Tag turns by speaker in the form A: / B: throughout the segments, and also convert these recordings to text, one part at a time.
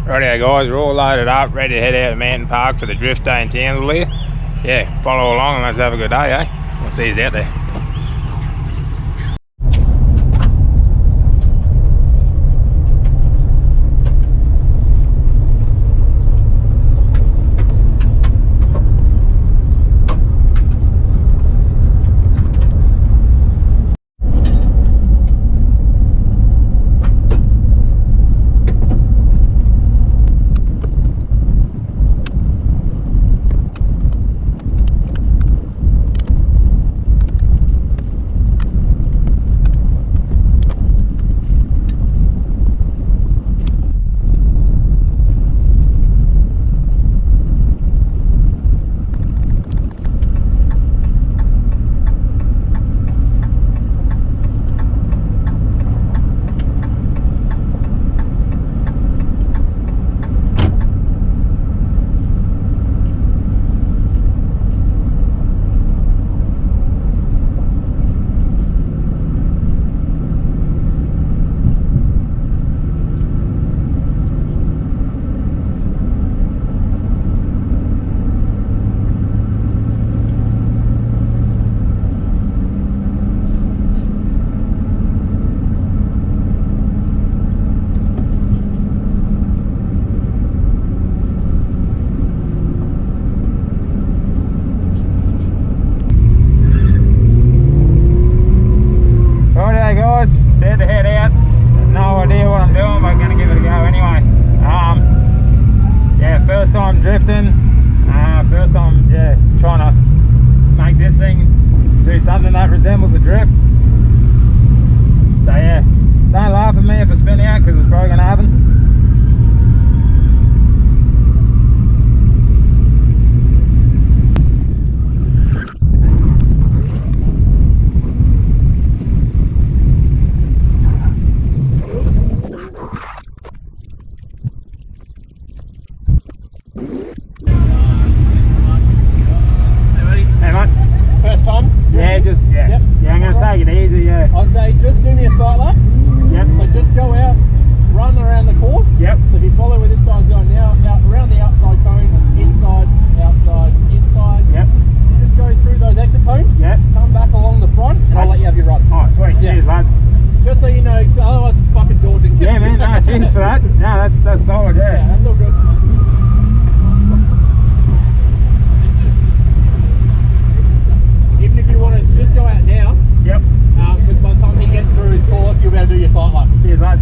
A: Rightio guys, we're all loaded up, ready to head out to Mountain Park for the drift day in Townsville here. Yeah, follow along and let's have a good day, eh? We'll see you out there. About to head out. No idea what I'm doing, but gonna give it a go anyway. Yeah, first time drifting. First time, yeah, trying to make this thing do something that resembles a drift. So yeah, don't laugh at me if I spin out because it's probably gonna happen. Yeah, I'm going to take it easy, yeah.
B: I'd say just do me a sight lap.
A: Yep.
B: So just go out, run around the course.
A: Yep.
B: So if you follow where this guy's going now, out around the outside cone, inside, outside, inside.
A: Yep.
B: Just go through those exit cones.
A: Yep.
B: Come back along the front, and I'll let you have your run.
A: Oh, sweet.
B: Yeah.
A: Cheers, lad.
B: Just so you know, otherwise it's fucking daunting.
A: Yeah, man. No, cheers for that. No, that's solid, yeah.
B: Yeah, that's all good. Even if you want to just go out now.
A: Yep.
B: Because by the time he gets through his course, you'll be able to do your sight lap.
A: Cheers, lad.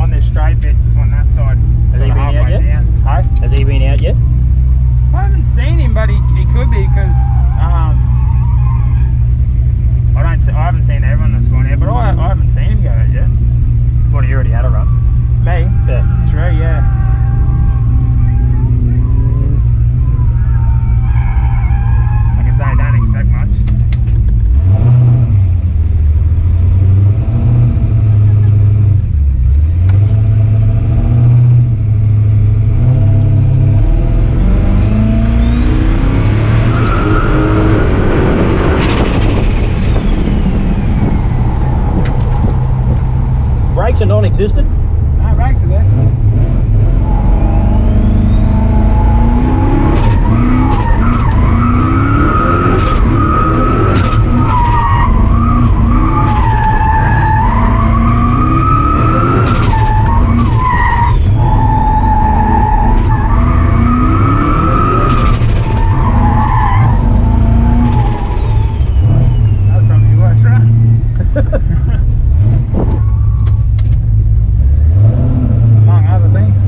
A: this straight bit on that side.
C: Has he
A: sort of
C: been out
A: halfway
C: yet?
A: down. Hey?
C: Has he been out yet?
A: I haven't seen him, but he could be because I haven't seen everyone that's gone out, but I haven't seen him go out yet.
C: What, he already had a run?
A: Me?
C: Yeah.
A: True, yeah. Like I say, I don't expect much.
C: Brakes are non-existent.
A: No, brakes are there. That was probably worse, right? Among other things.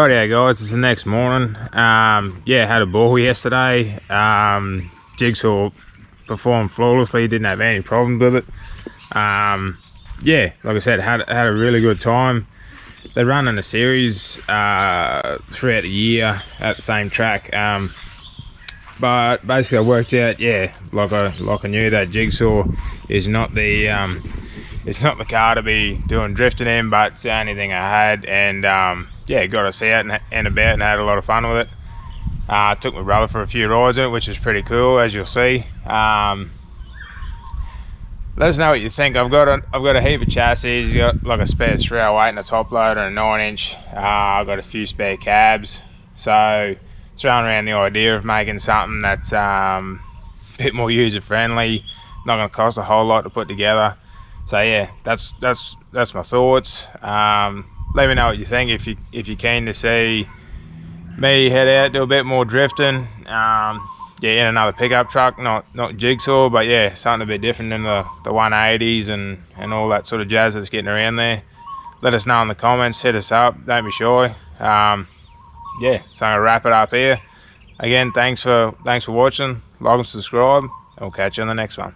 A: Rightio guys, it's the next morning. Yeah, had a ball yesterday. Jigsaw performed flawlessly, didn't have any problems with it. Yeah, like I said, had a really good time. They run in a series throughout the year at the same track. But basically I worked out, yeah, like I knew that Jigsaw is not the it's not the car to be doing drifting in, but it's the only thing I had. And yeah, got us out and about and had a lot of fun with it. Took my brother for a few rides in it, which is pretty cool, as you'll see. Let us know what you think. I've got a heap of chassis. You got like a spare 308 and a top loader and a 9-inch. I've got a few spare cabs, so throwing around the idea of making something that's a bit more user friendly, not going to cost a whole lot to put together. So yeah, that's my thoughts. Let me know what you think if you're keen to see me head out, do a bit more drifting. Yeah, in another pickup truck, not Jigsaw, but yeah, something a bit different than the 180s and all that sort of jazz that's getting around there. Let us know in the comments, hit us up, don't be shy. Yeah, so I'm gonna wrap it up here. Again, thanks for watching, like and subscribe, and we'll catch you on the next one.